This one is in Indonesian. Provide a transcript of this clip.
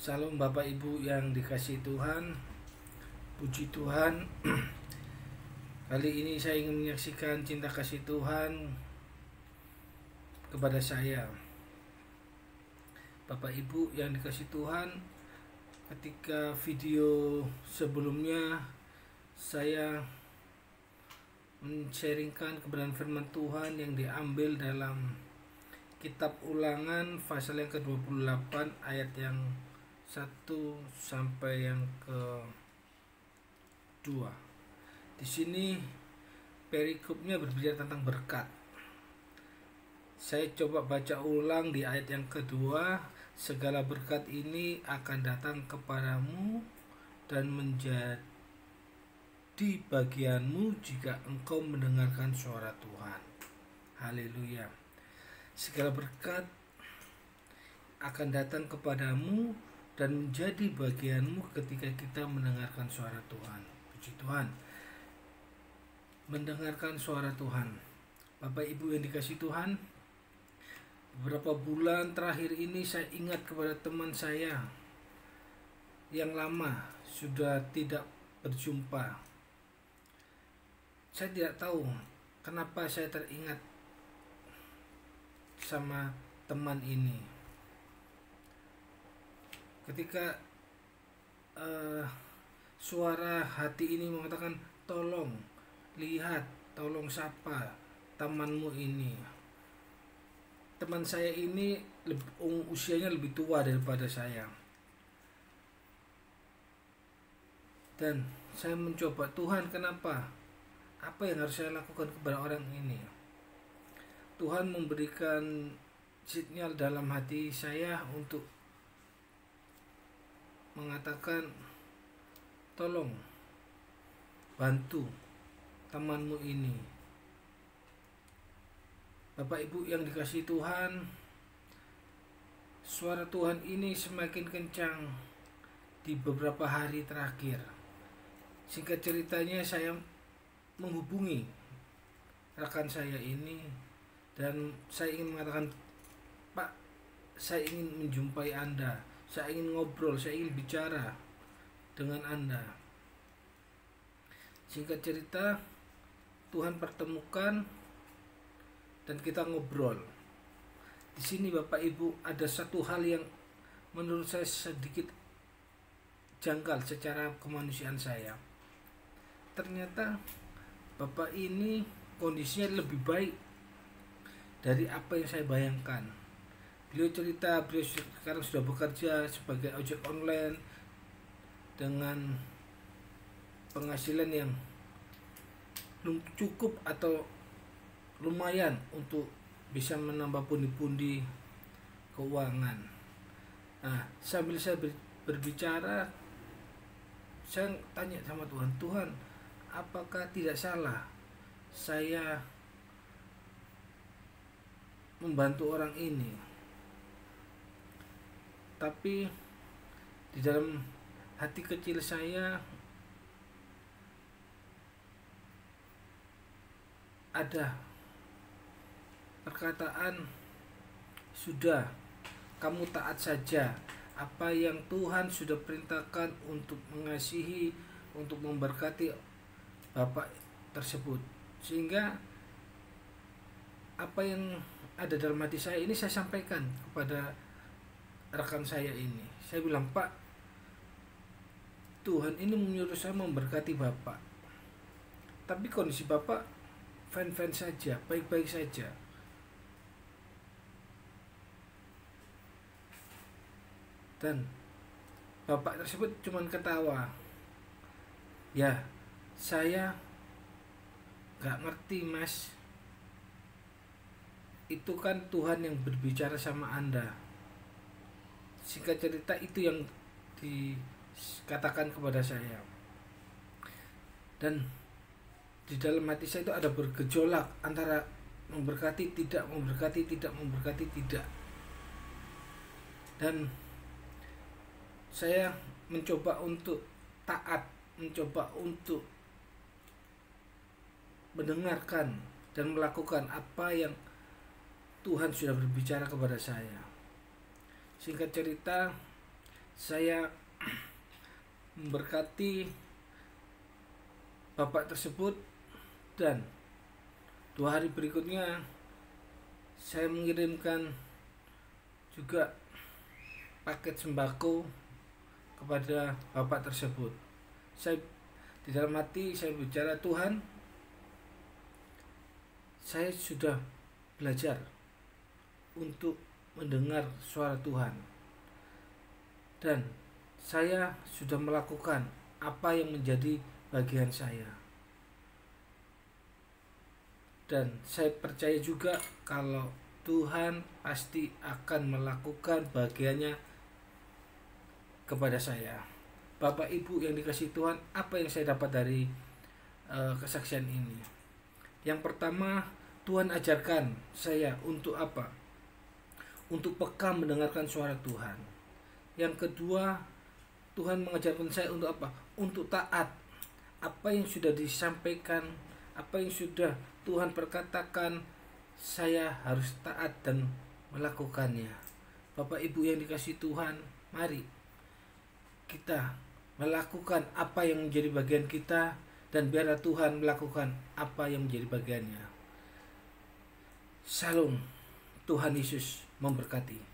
Salam Bapak Ibu yang dikasihi Tuhan. Puji Tuhan. Kali ini saya ingin menyaksikan cinta kasih Tuhan kepada saya. Bapak Ibu yang dikasihi Tuhan, ketika video sebelumnya saya men-sharingkan kebenaran firman Tuhan yang diambil dalam Kitab Ulangan pasal yang ke-28 ayat yang 1 sampai yang ke-2. Di sini perikopnya berbicara tentang berkat. Saya coba baca ulang di ayat yang kedua. Segala berkat ini akan datang kepadamu dan menjadi bagianmu jika engkau mendengarkan suara Tuhan. Haleluya. Segala berkat akan datang kepadamu dan menjadi bagianmu ketika kita mendengarkan suara Tuhan. Puji Tuhan. Mendengarkan suara Tuhan. Bapak Ibu yang dikasihi Tuhan, beberapa bulan terakhir ini saya ingat kepada teman saya yang lama sudah tidak berjumpa. Saya tidak tahu kenapa saya teringat sama teman ini. Ketika suara hati ini mengatakan, tolong lihat, tolong sapa temanmu ini. Teman saya ini usianya lebih tua daripada saya. Dan saya mencoba, Tuhan kenapa? Apa yang harus saya lakukan kepada orang ini? Tuhan memberikan sinyal dalam hati saya untuk mengatakan, tolong bantu temanmu ini. Bapak Ibu yang dikasihi Tuhan, suara Tuhan ini semakin kencang di beberapa hari terakhir. Singkat ceritanya, saya menghubungi rekan saya ini dan saya ingin mengatakan, Pak, saya ingin menjumpai Anda, saya ingin ngobrol, saya ingin bicara dengan Anda. Singkat cerita, Tuhan pertemukan dan kita ngobrol. Di sini Bapak Ibu, ada satu hal yang menurut saya sedikit janggal secara kemanusiaan saya. Ternyata Bapak ini kondisinya lebih baik dari apa yang saya bayangkan. Beliau cerita, beliau sekarang sudah bekerja sebagai ojek online dengan penghasilan yang belum cukup atau lumayan untuk bisa menambah pundi-pundi keuangan. Nah, sambil saya berbicara, saya tanya sama Tuhan, Tuhan, apakah tidak salah saya membantu orang ini? Tapi di dalam hati kecil saya ada perkataan, sudah, kamu taat saja apa yang Tuhan sudah perintahkan untuk mengasihi, untuk memberkati Bapak tersebut. Sehingga apa yang ada dalam hati saya ini saya sampaikan kepada rekan saya ini. Saya bilang, Pak, Tuhan ini menyuruh saya memberkati Bapak, tapi kondisi Bapak fan-fan saja, baik-baik saja. Dan Bapak tersebut cuma ketawa. Ya, saya gak ngerti, Mas. Itu kan Tuhan yang berbicara sama Anda. Singkat cerita, itu yang dikatakan kepada saya. Dan di dalam hati saya itu ada bergejolak antara memberkati, tidak memberkati, tidak memberkati, tidak. Dan saya mencoba untuk taat, mencoba untuk mendengarkan dan melakukan apa yang Tuhan sudah berbicara kepada saya. Singkat cerita, saya memberkati bapak tersebut, dan 2 hari berikutnya saya mengirimkan juga paket sembako kepada bapak tersebut. Saya di dalam hati saya bicara, Tuhan, saya sudah belajar untuk mendengar suara Tuhan, dan saya sudah melakukan apa yang menjadi bagian saya. Dan saya percaya juga kalau Tuhan pasti akan melakukan bagiannya kepada saya. Bapak Ibu yang dikasihi Tuhan, apa yang saya dapat dari kesaksian ini? Yang pertama, Tuhan ajarkan saya untuk apa? Untuk peka mendengarkan suara Tuhan. Yang kedua, Tuhan mengajarkan saya untuk apa? Untuk taat. Apa yang sudah disampaikan, apa yang sudah Tuhan perkatakan, saya harus taat dan melakukannya. Bapak Ibu yang dikasihi Tuhan, mari kita melakukan apa yang menjadi bagian kita, dan biarlah Tuhan melakukan apa yang menjadi bagiannya. Shalom, Tuhan Yesus memberkati.